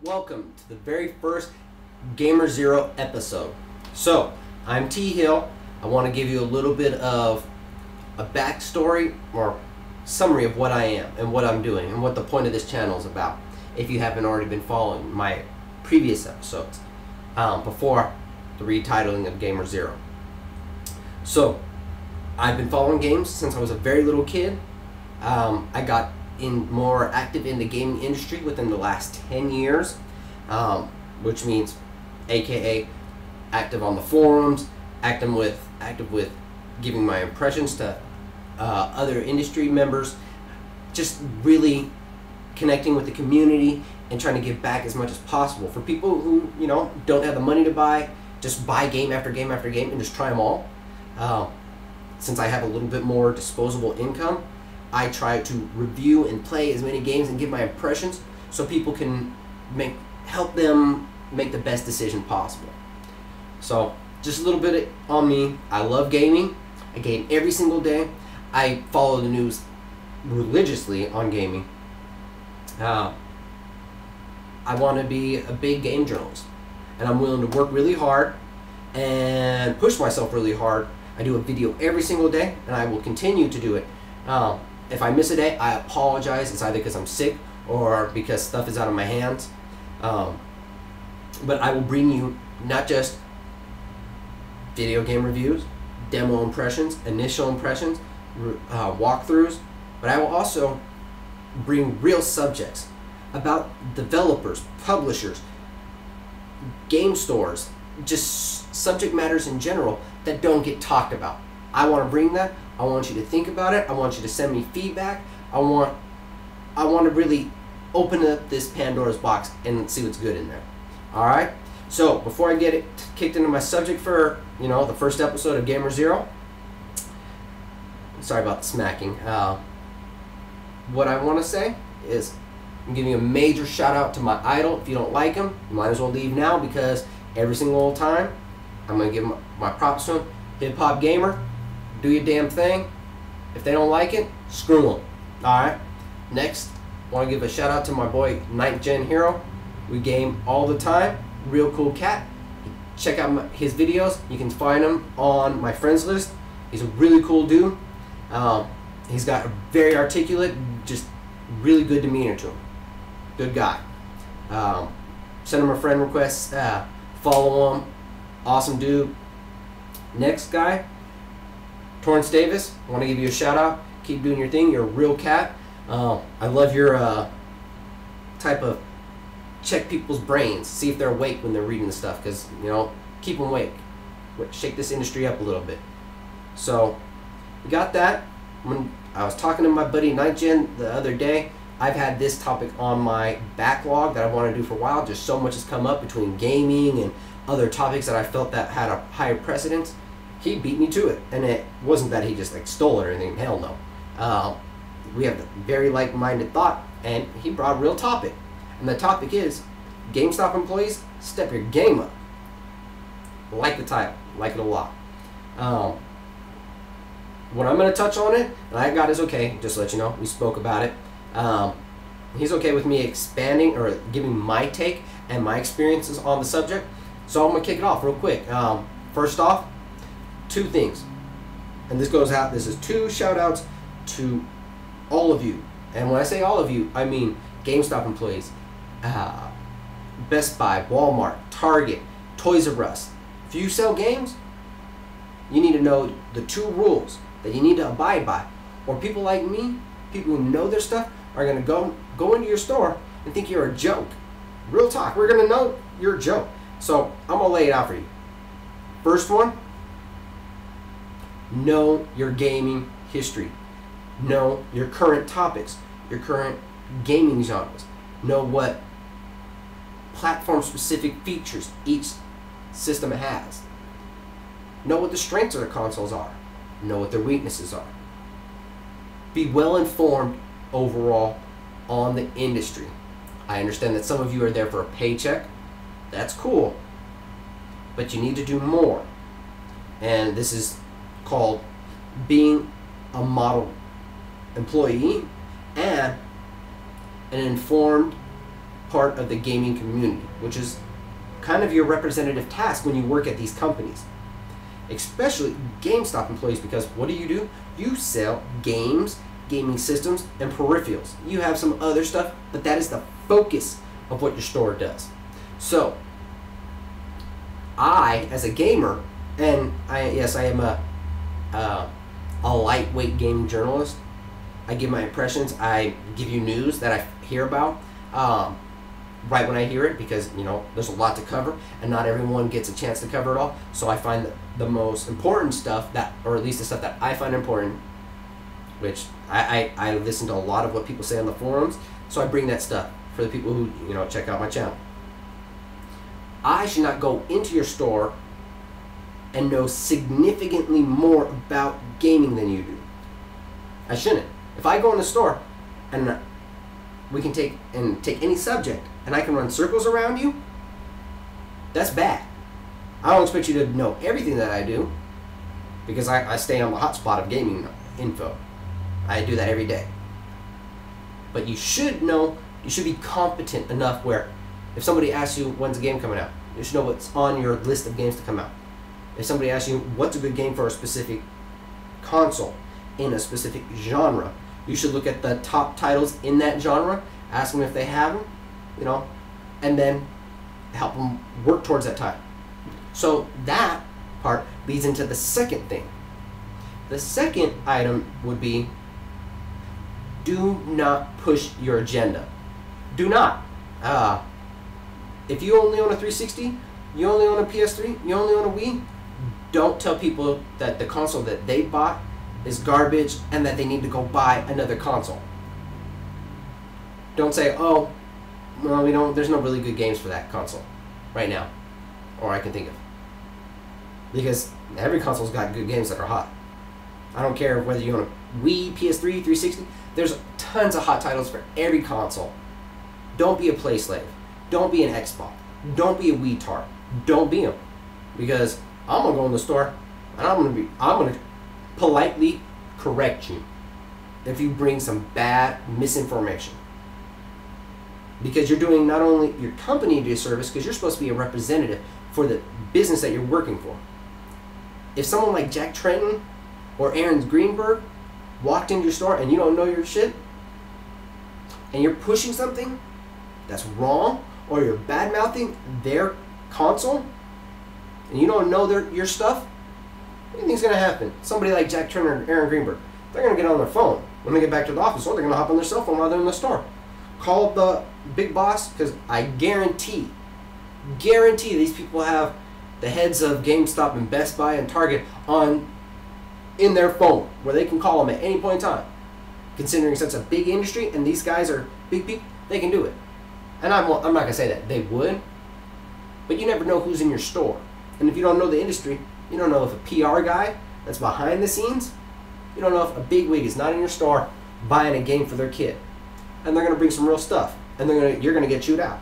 Welcome to the very first GAMER-0 episode. So, I'm T Hill. I want to give you a little bit of a backstory or summary of what I am and what I'm doing and what the point of this channel is about, if you haven't already been following my previous episodes before the retitling of GAMER-0. So, I've been following games since I was a very little kid. I got more active in the gaming industry within the last 10 years, which means aka active on the forums, active with giving my impressions to other industry members, just really connecting with the community and trying to give back as much as possible for people who, you know, don't have the money to just buy game after game after game and just try them all. Since I have a little bit more disposable income, I try to review and play as many games and give my impressions so people can help them make the best decision possible. So just a little bit on me. I love gaming. I game every single day. I follow the news religiously on gaming. I want to be a big game journalist, and I'm willing to work really hard and push myself really hard. I do a video every single day, and I will continue to do it. If I miss a day, I apologize. It's either because I'm sick or because stuff is out of my hands. But I will bring you not just video game reviews, demo impressions, initial impressions, walkthroughs, but I will also bring real subjects about developers, publishers, game stores, just subject matters in general that don't get talked about. I want to bring that. I want you to think about it. I want you to send me feedback. I want to really open up this Pandora's box and see what's good in there. All right. So before I get it kicked into my subject for the first episode of GAMER-0, sorry about the smacking. What I want to say is I'm giving a major shout out to my idol. If you don't like him, you might as well leave now, because every single time I'm gonna give my props to him. Hip Hop Gamer. Do your damn thing. If they don't like it, screw them. Alright. Next, I want to give a shout out to my boy 9th Gen Hero. We game all the time. Real cool cat. Check out his videos. You can find him on my friends list. He's a really cool dude. He's got a very articulate, just really good demeanor to him. Good guy. Send him a friend request. Follow him. Awesome dude. Next guy, Torrance Davis, I want to give you a shout out. Keep doing your thing. You're a real cat. I love your type of check people's brains, see if they're awake when they're reading the stuff, because keep them awake. Shake this industry up a little bit. So we got that. When I was talking to my buddy 9th Gen the other day, I've had this topic on my backlog that I want to do for a while. Just so much has come up between gaming and other topics that I felt that had a higher precedence. He beat me to it, and it wasn't that he just stole it or anything. Hell no. We have a very like-minded thought, and he brought a real topic, and the topic is GameStop employees, step your game up. Like the title, like it a lot. What I'm going to touch on it, and I got his okay, just to let you know, we spoke about it. He's okay with me expanding or giving my take and my experiences on the subject, so I'm going to kick it off real quick. First off, two things, and this goes out. This is two shout outs to all of you, and when I say all of you, I mean GameStop employees, Best Buy, Walmart, Target, Toys R Us. If you sell games, you need to know the two rules that you need to abide by, or people like me, people who know their stuff, are going to go into your store and think you're a joke. Real talk, we're going to know you're a joke. So I'm going to lay it out for you. First one, know your gaming history. Know your current topics, your current gaming genres. Know what platform-specific features each system has. Know what the strengths of the consoles are. Know what their weaknesses are. Be well informed overall on the industry. I understand that some of you are there for a paycheck. That's cool. But you need to do more. And this is called being a model employee and an informed part of the gaming community, which is kind of your representative task when you work at these companies, especially GameStop employees, because what do? You sell games, gaming systems, and peripherals. You have some other stuff, but that is the focus of what your store does. So I, as a gamer, and I am a lightweight gaming journalist. I give my impressions. I give you news that I hear about right when I hear it, because there's a lot to cover, and not everyone gets a chance to cover it all. So I find the most important stuff, or at least the stuff that I find important, which I listen to a lot of what people say on the forums. So I bring that stuff for the people who check out my channel. I should not go into your store and know significantly more about gaming than you do. I shouldn't. If I go in the store and we can take any subject and I can run circles around you, that's bad. I don't expect you to know everything that I do, because I stay on the hotspot of gaming info. I do that every day. But you should know, you should be competent enough where if somebody asks you when's a game coming out, you should know what's on your list of games to come out. If somebody asks you what's a good game for a specific console in a specific genre, you should look at the top titles in that genre, ask them if they have them, and then help them work towards that title. So that part leads into the second thing. The second item would be, do not push your agenda. Do not. If you only own a 360, you only own a PS3, you only own a Wii, don't tell people that the console that they bought is garbage and that they need to go buy another console. Don't say, oh, well, there's no really good games for that console right now, or I can think of. Because every console's got good games that are hot. I don't care whether you own a Wii, PS3, 360, there's tons of hot titles for every console. Don't be a play slave. Don't be an Xbox. Don't be a Wii tart. Don't be them. Because I'm gonna go in the store and I'm gonna politely correct you if you bring some bad misinformation. Because you're doing not only your company a disservice, because you're supposed to be a representative for the business that you're working for. If someone like Jack Trenton or Aaron Greenberg walked into your store and you don't know your shit, and you're pushing something that's wrong, or you're bad-mouthing their console, and you don't know your stuff, what do you think's going to happen? Somebody like Jack Turner and Aaron Greenberg, they're going to get on their phone when they get back to the office, or they're going to hop on their cell phone while they're in the store. Call the big boss, because I guarantee these people have the heads of GameStop and Best Buy and Target in their phone, where they can call them at any point in time. Considering such a big industry and these guys are big people, they can do it. And I'm not going to say that they would, but you never know who's in your store. And if you don't know the industry, you don't know if a PR guy that's behind the scenes, you don't know if a bigwig is not in your store buying a game for their kid. And they're going to bring some real stuff, and you're going to get chewed out.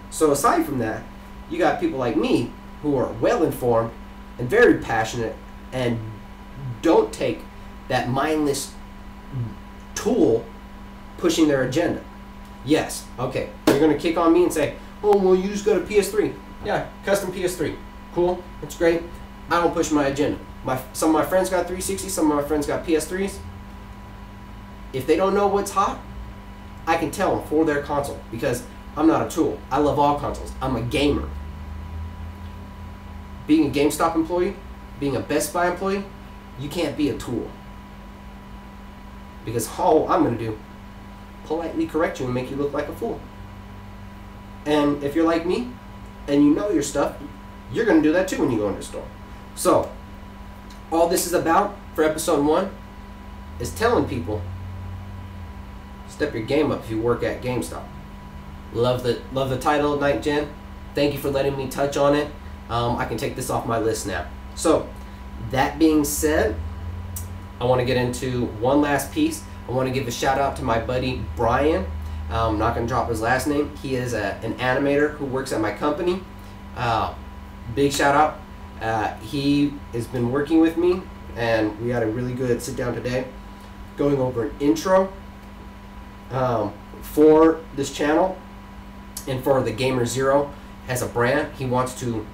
So aside from that, you got people like me who are well informed and very passionate and don't take that mindless tool pushing their agenda. Yes, okay, you're going to kick on me and say, oh, well, you just got a PS3. Yeah, custom PS3. Cool, it's great. I don't push my agenda. Some of my friends got 360, some of my friends got PS3s. If they don't know what's hot, I can tell them for their console, because I'm not a tool. I love all consoles. I'm a gamer. Being a GameStop employee, being a Best Buy employee, you can't be a tool. Because all I'm going to do, politely correct you and make you look like a fool. And if you're like me, and you know your stuff, you're going to do that too when you go into the store. So, all this is about for episode 1 is telling people, step your game up if you work at GameStop. Love the title, Night Gen. Thank you for letting me touch on it. I can take this off my list now. So, that being said, I want to get into one last piece. I want to give a shout out to my buddy Brian. I'm not going to drop his last name. He is an animator who works at my company. Big shout out. He has been working with me, and we had a really good sit down today going over an intro for this channel. and for the Gamer-0 as a brand, he wants to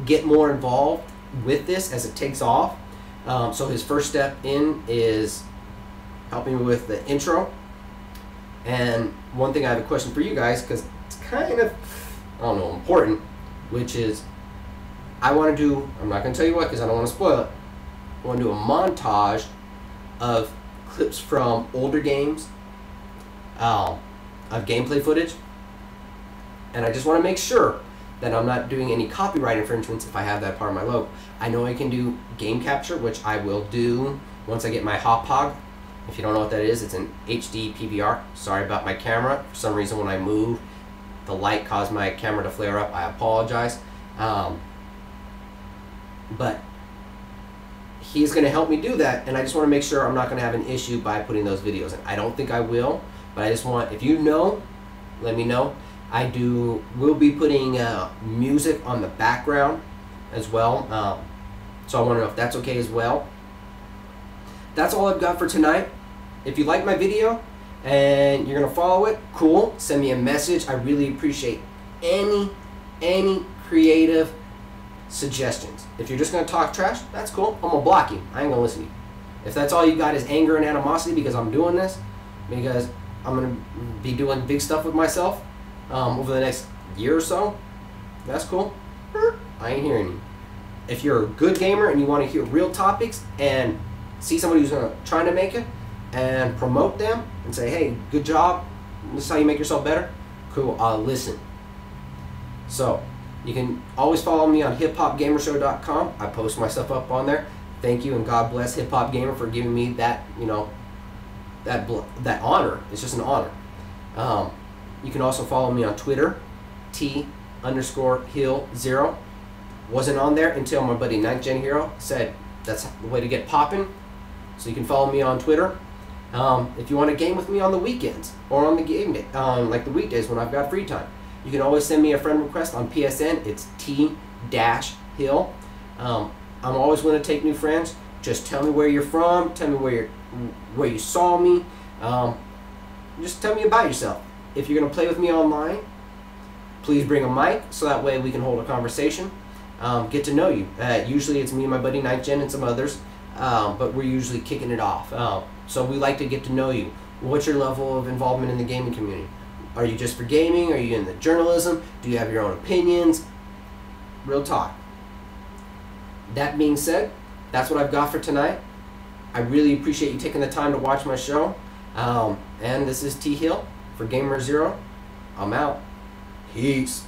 get more involved with this as it takes off. So his first step in is helping me with the intro. And one thing I have a question for you guys, because it's kind of, I don't know, important, which is I want to do, I'm not going to tell you what because I don't want to spoil it, I want to do a montage of clips from older games, of gameplay footage, and I just want to make sure that I'm not doing any copyright infringements if I have that part of my logo. I know I can do game capture, which I will do once I get my hop. If you don't know what that is, it's an HD PVR. Sorry about my camera. For some reason when I moved, the light caused my camera to flare up. I apologize. But he's going to help me do that, and I just want to make sure I'm not going to have an issue by putting those videos in. I don't think I will, but I just want, if you know, let me know. We'll be putting music on the background as well, so I want to know if that's okay as well. That's all I've got for tonight. If you like my video and you're gonna follow it, cool, send me a message. I really appreciate any creative suggestions. If you're just gonna talk trash, that's cool, I'm gonna block you. I ain't gonna listen to you. If that's all you got is anger and animosity because I'm doing this, because I'm gonna be doing big stuff with myself over the next year or so, that's cool. I ain't hearing you. If you're a good gamer and you want to hear real topics and see somebody who's trying to make it and promote them and say, hey, good job, this is how you make yourself better, cool, I'll listen. So you can always follow me on hiphopgamershow.com. I post my stuff up on there. Thank you, and God bless Hip Hop Gamer for giving me that, you know, that honor. It's just an honor. You can also follow me on Twitter, T_Hill0. Wasn't on there until my buddy Night Gen Hero said that's the way to get popping. So you can follow me on Twitter. If you want to game with me on the weekends or on the game day, like the weekdays when I've got free time, you can always send me a friend request on PSN. It's T-Hill. I'm always willing to take new friends. Just tell me where you're from. Tell me where you saw me. Just tell me about yourself. If you're gonna play with me online, please bring a mic so that way we can hold a conversation. Get to know you. Usually it's me and my buddy Night Gen and some others, but we're usually kicking it off. So we like to get to know you. What's your level of involvement in the gaming community? Are you just for gaming? Are you in the journalism? Do you have your own opinions? Real talk. That being said, that's what I've got for tonight. I really appreciate you taking the time to watch my show. And this is T Hill for Gamer-0. I'm out. Peace.